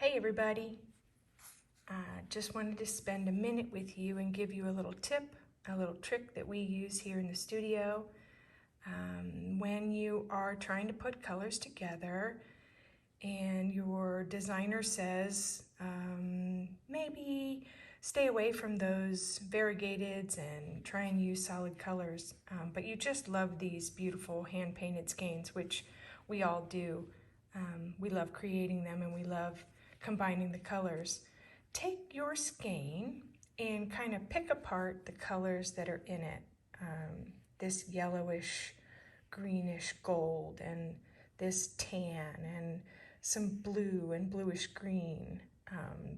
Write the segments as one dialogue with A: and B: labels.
A: Hey everybody, just wanted to spend a minute with you and give you a little tip, a little trick that we use here in the studio. When you are trying to put colors together and your designer says maybe stay away from those variegateds and try and use solid colors, but you just love these beautiful hand-painted skeins, which we all do. We love creating them and we love combining the colors. Take your skein and kind of pick apart the colors that are in it. This yellowish, greenish gold, and this tan, and some blue and bluish green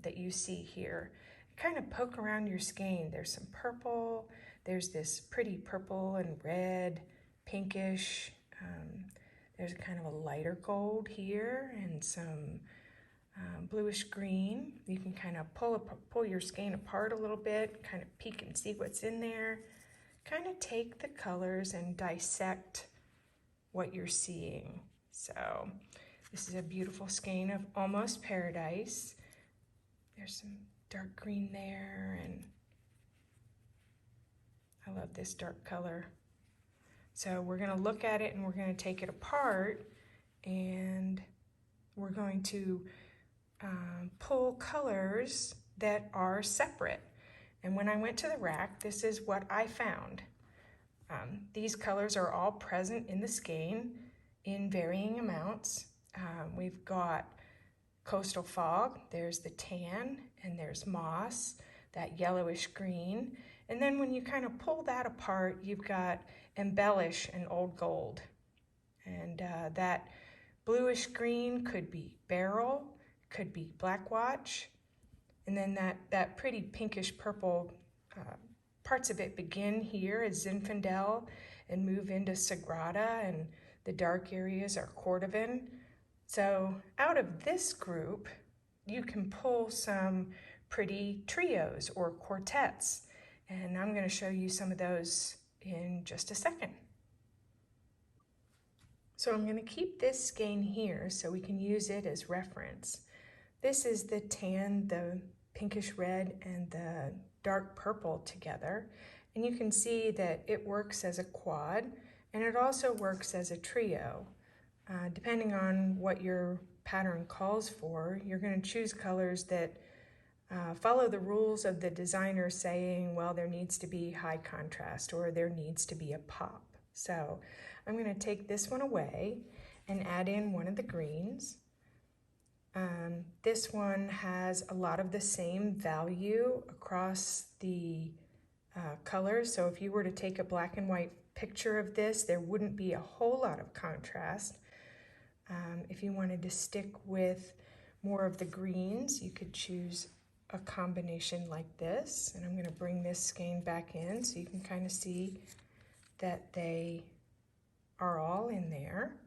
A: that you see here. Kind of poke around your skein. There's some purple, there's this pretty purple and red, pinkish, there's kind of a lighter gold here and some bluish green. You can kind of pull your skein apart a little bit, kind of peek and see what's in there. Kind of take the colors and dissect what you're seeing. So this is a beautiful skein of Almost Paradise. There's some dark green there, and I love this dark color. So we're going to look at it and we're going to take it apart, and we're going to pull colors that are separate. And when I went to the rack, this is what I found. These colors are all present in the skein in varying amounts. We've got coastal fog, there's the tan, and there's moss, that yellowish green. And then when you kind of pull that apart, you've got embellish and old gold. And that bluish green could be beryl, could be black watch. And then that pretty pinkish purple, parts of it begin here as Zinfandel and move into Sagrada, and the dark areas are cordovan. So out of this group, you can pull some pretty trios or quartets. And I'm going to show you some of those in just a second. So I'm going to keep this skein here so we can use it as reference. This is the tan, the pinkish red, and the dark purple together. And you can see that it works as a quad, and it also works as a trio. Depending on what your pattern calls for, you're going to choose colors that follow the rules of the designer saying, well, there needs to be high contrast or there needs to be a pop. So I'm going to take this one away and add in one of the greens. This one has a lot of the same value across the colors. So if you were to take a black and white picture of this, there wouldn't be a whole lot of contrast. If you wanted to stick with more of the greens, you could choose a combination like this. And I'm going to bring this skein back in so you can kind of see that they are all in there.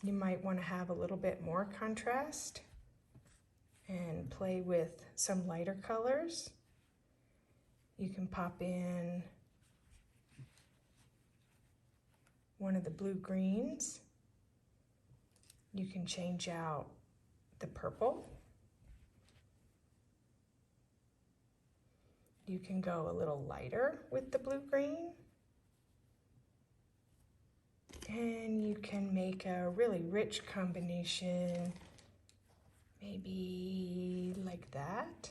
A: You might want to have a little bit more contrast and play with some lighter colors. You can pop in one of the blue greens. You can change out the purple. You can go a little lighter with the blue green. And you can make a really rich combination, maybe like that.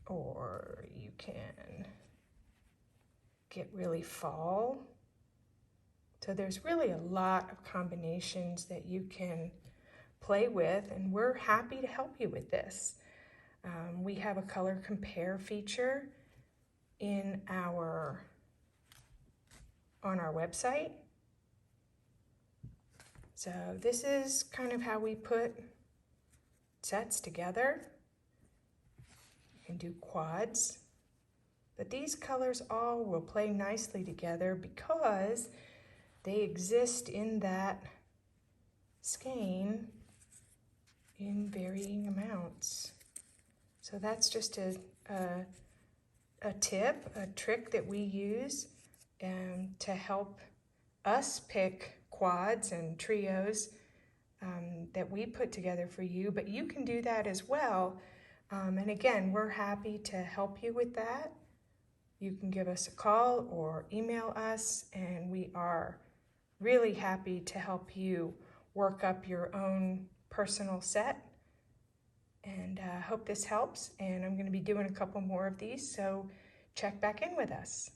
A: Or you can get really fall. So there's really a lot of combinations that you can play with, and we're happy to help you with this. We have a color compare feature on our website. So this is kind of how we put sets together. You can do quads, but these colors all will play nicely together because they exist in that skein in varying amounts. So that's just a trick that we use to help us pick quads and trios that we put together for you, but you can do that as well. And again, we're happy to help you with that. You can give us a call or email us, and we are really happy to help you work up your own personal set. And I hope this helps, and I'm going to be doing a couple more of these, so check back in with us.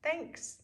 A: Thanks.